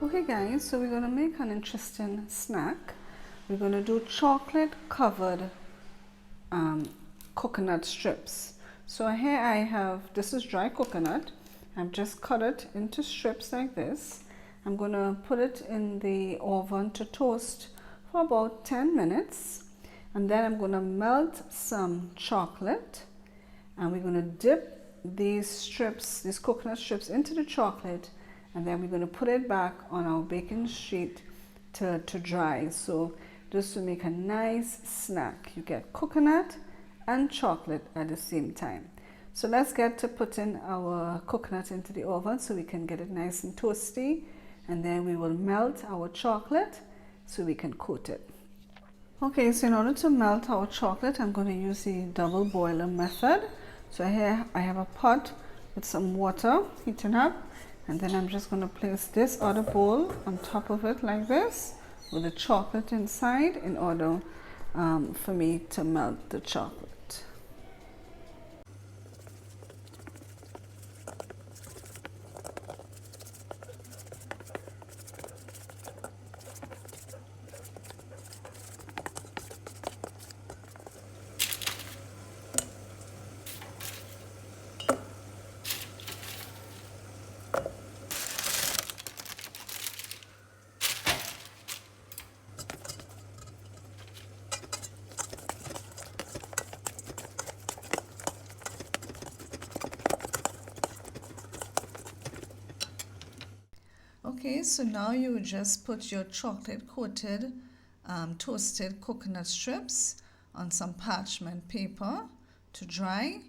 Okay guys, so we're going to make an interesting snack. We're going to do chocolate covered coconut strips. So here I have, this is dry coconut. I've just cut it into strips like this. I'm going to put it in the oven to toast for about 10 minutes. And then I'm going to melt some chocolate. And we're going to dip these strips, these coconut strips, into the chocolate. And then we're going to put it back on our baking sheet to dry. So just to make a nice snack. You get coconut and chocolate at the same time. So let's get to putting our coconut into the oven so we can get it nice and toasty. And then we will melt our chocolate so we can coat it. Okay, so in order to melt our chocolate, I'm going to use the double boiler method. So here I have a pot with some water heating up, and then I'm just going to place this other bowl on top of it like this with the chocolate inside in order for me to melt the chocolate. Okay, so now you would just put your chocolate coated toasted coconut strips on some parchment paper to dry,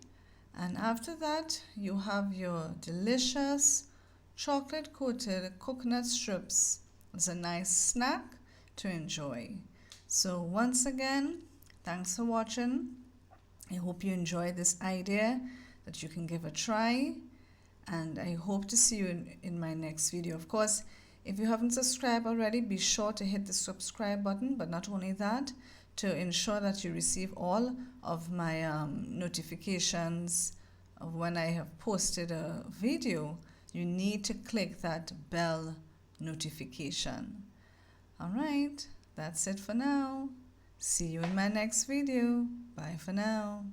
and after that you have your delicious chocolate coated coconut strips as a nice snack to enjoy. So once again, thanks for watching. I hope you enjoyed this idea that you can give a try, and I hope to see you in my next video. Of course, if you haven't subscribed already, be sure to hit the subscribe button, but not only that, to ensure that you receive all of my notifications of when I have posted a video, you need to click that bell notification. All right, that's it for now. See you in my next video. Bye for now.